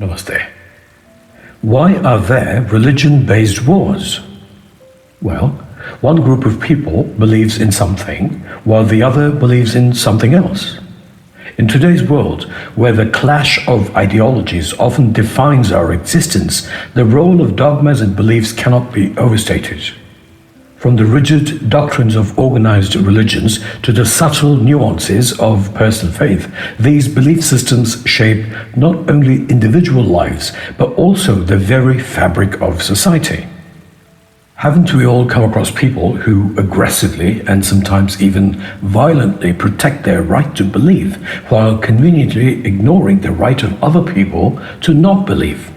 Namaste. Why are there religion-based wars? Well, one group of people believes in something, while the other believes in something else. In today's world, where the clash of ideologies often defines our existence, the role of dogmas and beliefs cannot be overstated. From the rigid doctrines of organized religions to the subtle nuances of personal faith, these belief systems shape not only individual lives, but also the very fabric of society. Haven't we all come across people who aggressively and sometimes even violently protect their right to believe, while conveniently ignoring the right of other people to not believe?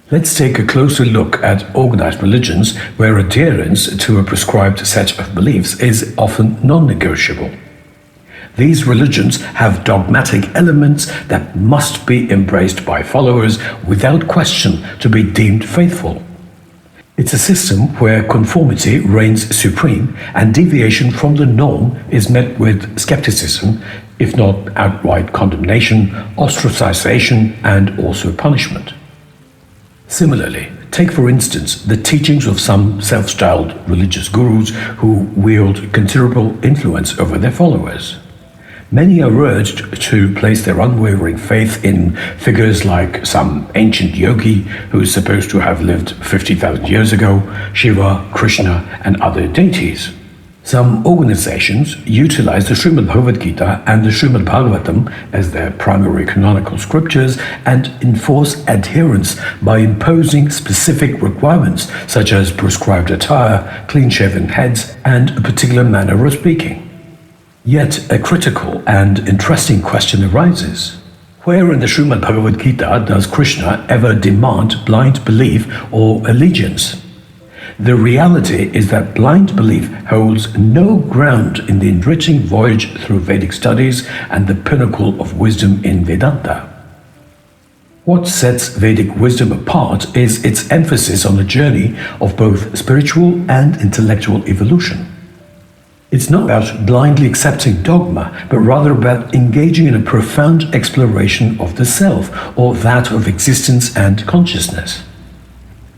Let's take a closer look at organized religions where adherence to a prescribed set of beliefs is often non-negotiable. These religions have dogmatic elements that must be embraced by followers without question to be deemed faithful. It's a system where conformity reigns supreme and deviation from the norm is met with skepticism, if not outright condemnation, ostracization, and also punishment. Similarly, take for instance the teachings of some self-styled religious gurus who wield considerable influence over their followers. Many are urged to place their unwavering faith in figures like some ancient yogi who is supposed to have lived 50,000 years ago, Shiva, Krishna, and other deities. Some organizations utilize the Srimad Bhagavad Gita and the Srimad Bhagavatam as their primary canonical scriptures and enforce adherence by imposing specific requirements such as prescribed attire, clean-shaven heads, and a particular manner of speaking. Yet a critical and interesting question arises. Where in the Srimad Bhagavad Gita does Krishna ever demand blind belief or allegiance? The reality is that blind belief holds no ground in the enriching voyage through Vedic studies and the pinnacle of wisdom in Vedanta. What sets Vedic wisdom apart is its emphasis on the journey of both spiritual and intellectual evolution. It's not about blindly accepting dogma, but rather about engaging in a profound exploration of the self, or that of existence and consciousness.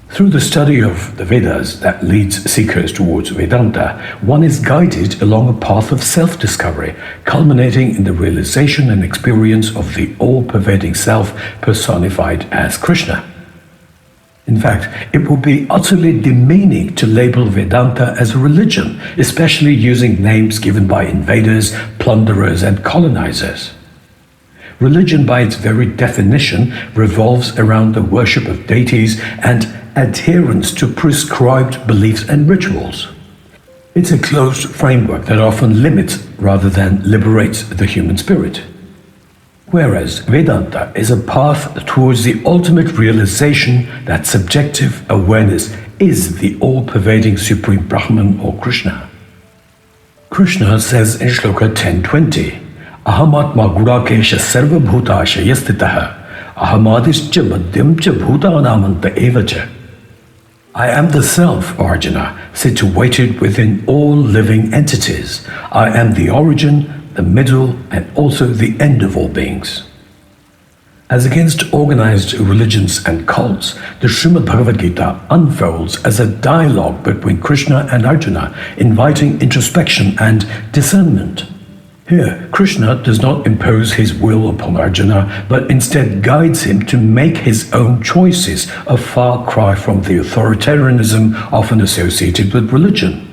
Through the study of the Vedas that leads seekers towards Vedanta, one is guided along a path of self-discovery, culminating in the realization and experience of the all-pervading self personified as Krishna. In fact, it would be utterly demeaning to label Vedanta as a religion, especially using names given by invaders, plunderers, and colonizers. Religion, by its very definition, revolves around the worship of deities and adherence to prescribed beliefs and rituals. It's a closed framework that often limits rather than liberates the human spirit. Whereas Vedanta is a path towards the ultimate realization that subjective awareness is the all-pervading Supreme Brahman or Krishna. Krishna says in Shloka 10:20, Ahamatma Gurakesha Sarva Bhutasha Yastitaha Ahamadischa Madhyamcha Bhutanamanta Evacha. I am the Self, Arjuna, situated within all living entities. I am the origin, the middle, and also the end of all beings. As against organized religions and cults, the Srimad Bhagavad Gita unfolds as a dialogue between Krishna and Arjuna, inviting introspection and discernment. Here, Krishna does not impose his will upon Arjuna, but instead guides him to make his own choices, a far cry from the authoritarianism often associated with religion.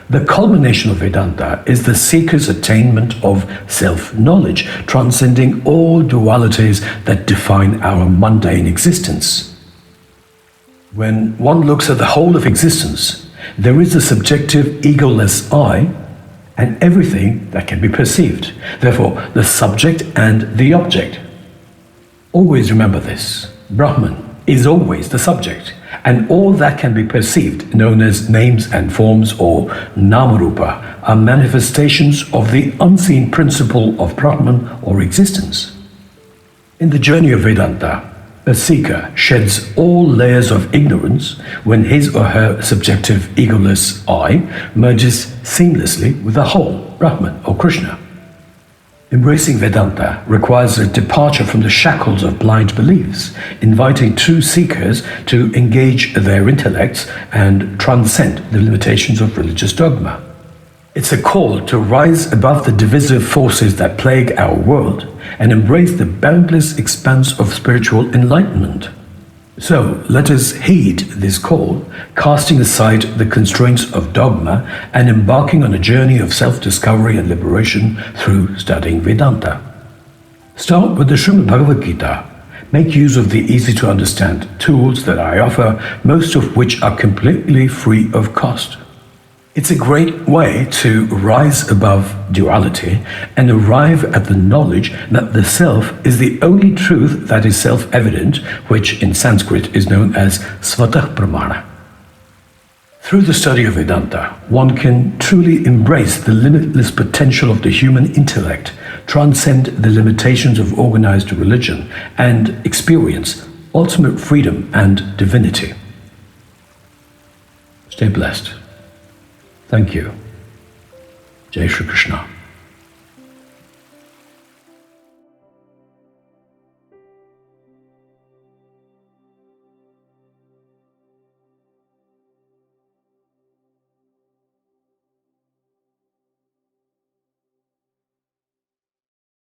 The culmination of Vedanta is the seeker's attainment of self-knowledge, transcending all dualities that define our mundane existence. When one looks at the whole of existence, there is a subjective egoless I and everything that can be perceived, therefore the subject and the object. Always remember this: Brahman is always the subject, and all that can be perceived, known as names and forms or namarupa, are manifestations of the unseen principle of Brahman or existence. In the journey of Vedanta, a seeker sheds all layers of ignorance when his or her subjective egoless I merges seamlessly with the whole, Brahman or Krishna. Embracing Vedanta requires a departure from the shackles of blind beliefs, inviting true seekers to engage their intellects and transcend the limitations of religious dogma. It's a call to rise above the divisive forces that plague our world and embrace the boundless expanse of spiritual enlightenment. So let us heed this call, casting aside the constraints of dogma and embarking on a journey of self-discovery and liberation through studying Vedanta. Start with the Srimad Bhagavad Gita. Make use of the easy-to-understand tools that I offer, most of which are completely free of cost. It's a great way to rise above duality and arrive at the knowledge that the self is the only truth that is self-evident, which in Sanskrit is known as Svatah Pramana. Through the study of Vedanta, one can truly embrace the limitless potential of the human intellect, transcend the limitations of organized religion, and experience ultimate freedom and divinity. Stay blessed. Thank you. Jai Shri Krishna.